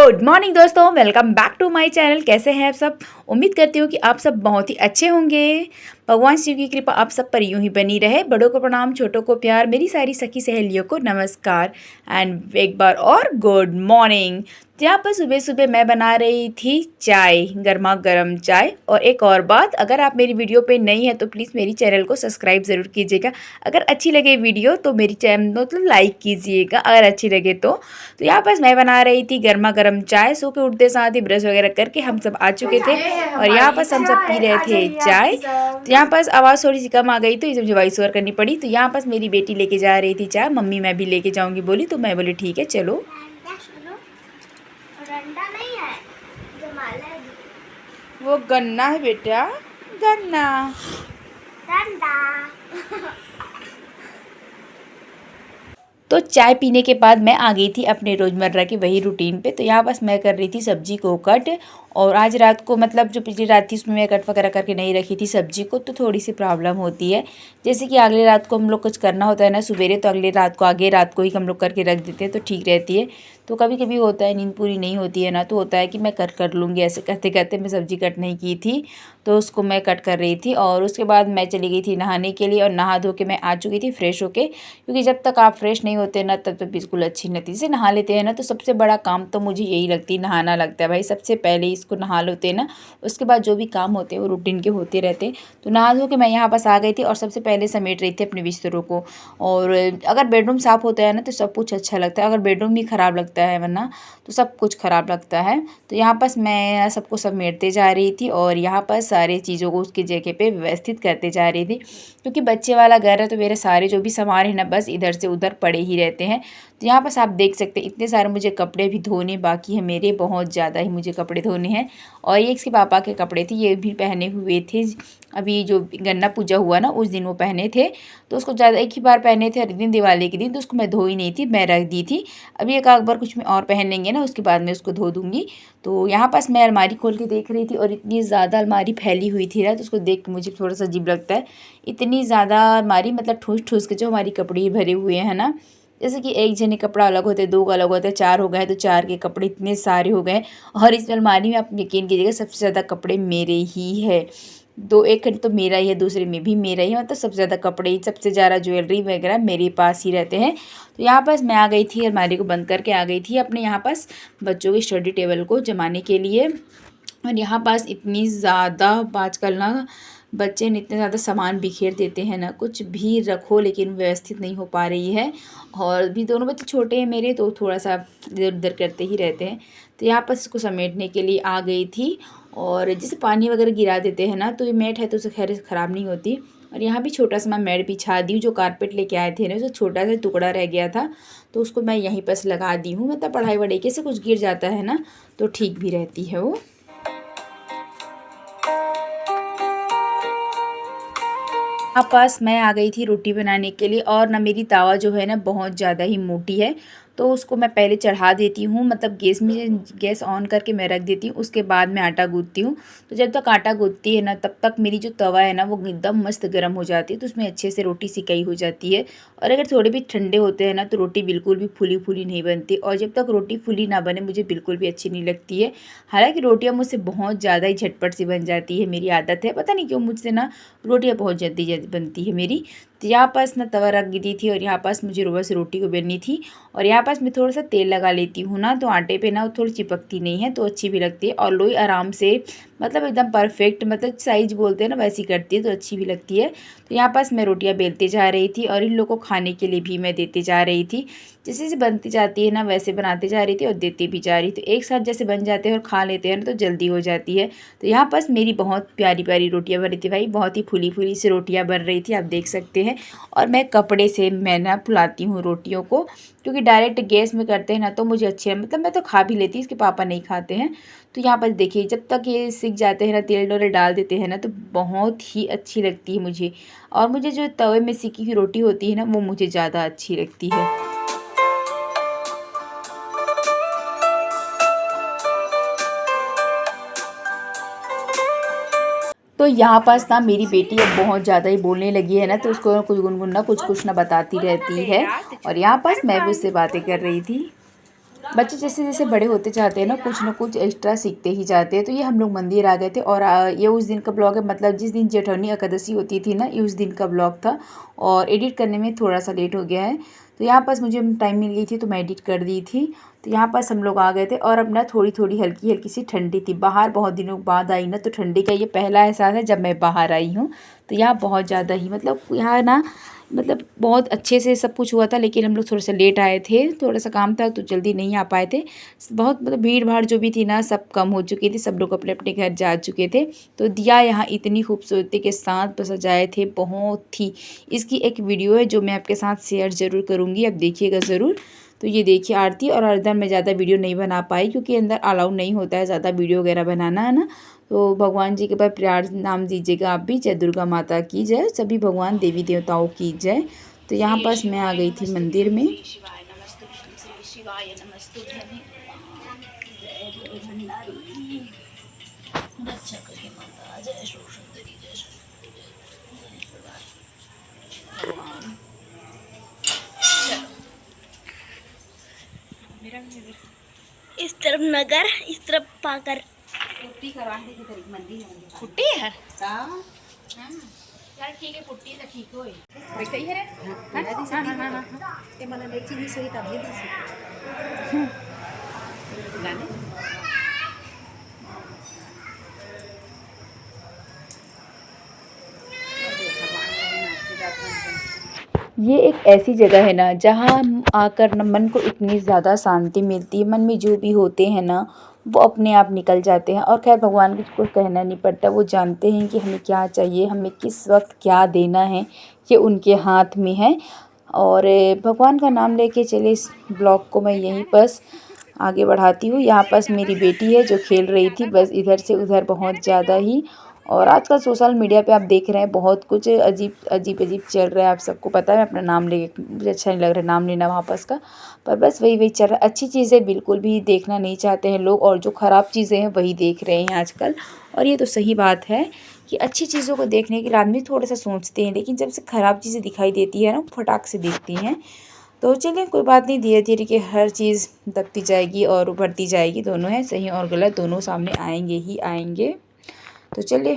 Good morning दोस्तों, welcome back to my channel. कैसे हैं आप सब? उम्मीद करती हूँ कि आप सब बहुत ही अच्छे होंगे। भगवान शिव की कृपा आप सब पर यूं ही बनी रहे। बड़ों को प्रणाम, छोटों को प्यार, मेरी सारी सखी सहेलियों को नमस्कार एंड एक बार और गुड मॉर्निंग। तो यहाँ पर सुबह सुबह मैं बना रही थी चाय, गर्मा गर्म चाय। और एक और बात, अगर आप मेरी वीडियो पे नई है तो प्लीज़ मेरी चैनल को सब्सक्राइब ज़रूर कीजिएगा। अगर अच्छी लगे वीडियो तो मेरी चैनल मतलब लाइक कीजिएगा अगर अच्छी लगे तो। यहाँ पर मैं बना रही थी गर्मा गर्म चाय। सो के उठते साथ ही ब्रश वगैरह करके हम सब आ चुके थे और यहाँ पर हम सब पी रहे थे चाय। तो यहाँ पर आवाज़ थोड़ी सी कम आ गई तो इसे मुझे वॉइस ओवर करनी पड़ी। तो यहाँ पर मेरी बेटी लेके जा रही थी चाय, मम्मी मैं भी लेके जाऊँगी बोली, तो मैं बोली ठीक है चलो। वो गन्ना है बेटा, गन्ना। तो चाय पीने के बाद मैं आ गई थी अपने रोज़मर्रा की वही रूटीन पे। तो यहाँ बस मैं कर रही थी सब्जी को कट। और आज रात को मतलब जो पिछली रात थी उसमें मैं कट वगैरह करके नहीं रखी थी सब्जी को, तो थोड़ी सी प्रॉब्लम होती है। जैसे कि अगले रात को हम लोग कुछ करना होता है ना सवेरे, तो अगले रात को आगे रात को ही हम लोग करके रख देते हैं तो ठीक रहती है। तो कभी कभी होता है नींद पूरी नहीं होती है ना, तो होता है कि मैं कट कर लूँगी। ऐसे कहते कहते मैं सब्ज़ी कट नहीं की थी तो उसको मैं कट कर रही थी। और उसके बाद मैं चली गई थी नहाने के लिए और नहा धो के मैं आ चुकी थी फ्रेश होके। क्योंकि जब तक आप फ्रेश नहीं होते ना तब तक बिल्कुल अच्छी नतीजे से नहा लेते हैं ना, तो सबसे बड़ा काम तो मुझे यही लगती है, नहाना लगता है भाई। सबसे पहले इसको नहा लेते हैं ना, उसके बाद जो भी काम होते हैं वो रूटीन के होते रहते हैं। तो नहा धो के मैं यहाँ पास आ गई थी और सबसे पहले समेट रही थी अपने बिस्तरों को। और अगर बेडरूम साफ़ होता है ना तो सब कुछ अच्छा लगता है, अगर बेडरूम ही ख़राब लगता है वरना तो सब कुछ ख़राब लगता है। तो यहाँ पास मैं सबको समेटते जा रही थी और यहाँ पर सारी चीज़ों को उसकी जगह पे व्यवस्थित करते जा रही थी। क्योंकि बच्चे वाला घर है तो मेरे सारे जो भी सामान है ना बस इधर से उधर पड़े ही रहते हैं। तो यहाँ बस आप देख सकते हैं इतने सारे मुझे कपड़े भी धोने बाकी हैं, मेरे बहुत ज़्यादा ही मुझे कपड़े धोने हैं। और ये इसके पापा के कपड़े थे, ये भी पहने हुए थे। अभी जो गन्ना पूजा हुआ ना उस दिन वो पहने थे, तो उसको ज़्यादा एक ही बार पहने थे हर दिन दिवाली के दिन, तो उसको मैं धो ही नहीं थी, मैं रख दी थी। अभी एक आध बार कुछ में और पहनेंगे ना उसके बाद मैं उसको धो दूँगी। तो यहाँ पास मैं अलमारी खोल के देख रही थी और इतनी ज़्यादा अलमारी फैली हुई थी ना, तो उसको देख के मुझे थोड़ा सा अजीब लगता है। इतनी ज़्यादा अलमारी मतलब ठूस ठूस के जो हमारी कपड़े भरे हुए हैं ना, जैसे कि एक जने कपड़ा अलग होता है, दो का अलग होता है, चार हो गए तो चार के कपड़े इतने सारे हो गए। और इस अलमारी में आप यकीन कीजिएगा सबसे ज़्यादा कपड़े मेरे ही है। दो एक तो मेरा ही है, दूसरे में भी मेरा ही है, मतलब सबसे ज़्यादा कपड़े, सबसे ज़्यादा ज्वेलरी वगैरह मेरे पास ही रहते हैं। तो यहाँ पास मैं आ गई थी, अलमारी को बंद करके आ गई थी अपने यहाँ पास बच्चों के स्टडी टेबल को जमाने के लिए। और यहाँ पास इतनी ज़्यादा आजकल ना बच्चे ने इतने ज़्यादा सामान बिखेर देते हैं ना, कुछ भी रखो लेकिन व्यवस्थित नहीं हो पा रही है। और भी दोनों बच्चे छोटे हैं मेरे, तो थोड़ा सा इधर उधर करते ही रहते हैं। तो यहाँ पर इसको समेटने के लिए आ गई थी। और जैसे पानी वगैरह गिरा देते हैं ना, तो ये मैट है तो उसे खैर ख़राब नहीं होती। और यहाँ भी छोटा सा मैं मैट बिछा दी हूँ, जो कारपेट लेके आए थे ना उसका छोटा सा टुकड़ा रह गया था, तो उसको मैं यहीं पर लगा दी हूँ। मतलब पढ़ाई वढ़ाई के से कुछ गिर जाता है ना तो ठीक भी रहती है वो। पास मैं आ गई थी रोटी बनाने के लिए। और ना मेरी तावा जो है ना बहुत ज़्यादा ही मोटी है, तो उसको मैं पहले चढ़ा देती हूँ, मतलब गैस ऑन करके मैं रख देती हूँ, उसके बाद मैं आटा गूँथती हूँ। तो जब तक आटा गूँथती है ना तब तक मेरी जो तवा है ना वो एकदम मस्त गर्म हो जाती है, तो उसमें अच्छे से रोटी सिकाई हो जाती है। और अगर थोड़े भी ठंडे होते हैं ना तो रोटी बिल्कुल भी फूली फूली नहीं बनती, और जब तक रोटी फूली ना बने मुझे बिल्कुल भी अच्छी नहीं लगती है। हालाँकि रोटियाँ मुझसे बहुत ज़्यादा ही झटपट सी बन जाती है, मेरी आदत है, पता नहीं क्यों मुझसे ना रोटियाँ बहुत जल्दी बनती है मेरी। तो यहाँ पास ना तवा रख दी थी और यहाँ पास मुझे बस रोटी को बेलनी थी। और यहाँ पास मैं थोड़ा सा तेल लगा लेती हूँ ना, तो आटे पे ना वो थोड़ी चिपकती नहीं है, तो अच्छी भी लगती है। और लोई आराम से मतलब एकदम परफेक्ट, मतलब साइज बोलते हैं ना वैसी करती है, तो अच्छी भी लगती है। तो यहाँ पास मैं रोटियाँ बेलते जा रही थी और इन लोगों को खाने के लिए भी मैं देते जा रही थी। जैसे जैसे बनती जाती है ना वैसे बनाते जा रही थी और देते भी जा रही थी। एक साथ जैसे बन जाते हैं और खा लेते हैं ना तो जल्दी हो जाती है। तो यहाँ पास मेरी बहुत प्यारी प्यारी रोटियाँ बन रही थी भाई, बहुत ही फूली फूली सी रोटियाँ बन रही थी, आप देख सकते हैं। और मैं कपड़े से मैं ना फुलाती हूँ रोटियों को, क्योंकि डायरेक्ट गैस में करते हैं ना तो मुझे अच्छे है, मतलब मैं तो खा भी लेती, इसके पापा नहीं खाते हैं। तो यहाँ पर देखिए जब तक ये सीख जाते हैं ना, तेल डोल डाल देते हैं ना, तो बहुत ही अच्छी लगती है मुझे। और मुझे जो तवे में सिकी हुई रोटी होती है ना वो मुझे ज़्यादा अच्छी लगती है। तो यहाँ पास ना मेरी बेटी अब बहुत ज़्यादा ही बोलने लगी है ना, तो उसको कुछ गुनगुन ना कुछ कुछ ना बताती रहती है। और यहाँ पास मैं भी उससे बातें कर रही थी। बच्चे जैसे जैसे बड़े होते जाते हैं ना कुछ एक्स्ट्रा सीखते ही जाते हैं। तो ये हम लोग मंदिर आ गए थे और ये उस दिन का ब्लॉग है, मतलब जिस दिन जेठौनी एकादशी होती थी ना, ये उस दिन का ब्लॉग था और एडिट करने में थोड़ा सा लेट हो गया है। तो यहाँ पास मुझे टाइम मिल गई थी तो मैं एडिट कर दी थी। तो यहाँ पास हम लोग आ गए थे और अब ना थोड़ी थोड़ी हल्की हल्की सी ठंडी थी। बाहर बहुत दिनों बाद आई ना, तो ठंडी का ये पहला एहसास है जब मैं बाहर आई हूँ। तो यहाँ बहुत ज़्यादा ही मतलब यहाँ ना मतलब बहुत अच्छे से सब कुछ हुआ था, लेकिन हम लोग थोड़ा सा लेट आए थे, थोड़ा सा काम था तो जल्दी नहीं आ पाए थे। बहुत मतलब भीड़ भाड़ जो भी थी ना सब कम हो चुकी थी, सब लोग अपने अपने घर जा चुके थे। तो दिया यहाँ इतनी खूबसूरती के साथ सजाए थे, बहुत ही। इसकी एक वीडियो है जो मैं आपके साथ शेयर ज़रूर करूँगी, आप देखिएगा ज़रूर। तो ये देखिए आरती और अंदर मैं ज़्यादा वीडियो नहीं बना पाई क्योंकि अंदर अलाउ नहीं होता है ज़्यादा वीडियो वगैरह बनाना, है ना। तो भगवान जी के पास प्यार नाम दीजिएगा आप भी। जय दुर्गा माता की जय, सभी भगवान देवी देवताओं की जय। तो यहाँ पास मैं आ गई थी मंदिर में। इस तरफ नगर, इस तरफ पाकर पुट्टी करवाने की तरीक मंदिर है। पुट्टी है यार ठीक है, पुट्टी तो ठीक होय वैसे ही है रे। हां ते मला लेची ही सही तभी दिस गाने। ये एक ऐसी जगह है ना जहाँ आकर ना मन को इतनी ज़्यादा शांति मिलती है। मन में जो भी होते हैं ना वो अपने आप निकल जाते हैं। और खैर भगवान को कुछ कहना नहीं पड़ता, वो जानते हैं कि हमें क्या चाहिए, हमें किस वक्त क्या देना है, ये उनके हाथ में है। और भगवान का नाम लेके चले इस ब्लॉग को मैं यहीं बस आगे बढ़ाती हूँ। यहाँ पास मेरी बेटी है जो खेल रही थी बस इधर से उधर बहुत ज़्यादा ही। और आजकल सोशल मीडिया पे आप देख रहे हैं बहुत कुछ अजीब अजीब चल रहा है, आप सबको पता है। मैं अपना नाम ले, मुझे अच्छा नहीं लग रहा है नाम लेना वापस का, पर बस वही चल रहा है। अच्छी चीज़ें बिल्कुल भी देखना नहीं चाहते हैं लोग और जो ख़राब चीज़ें हैं वही देख रहे हैं आजकल। और ये तो सही बात है कि अच्छी चीज़ों को देखने के लिए आदमी थोड़ा सा सोचते हैं, लेकिन जब से ख़राब चीज़ें दिखाई देती है ना फटाक से दिखती हैं। तो चलिए कोई बात नहीं, धीरे धीरे कि हर चीज़ दबती जाएगी और उभरती जाएगी। दोनों हैं सही और गलत, दोनों सामने आएंगे ही आएंगे। तो चलिए।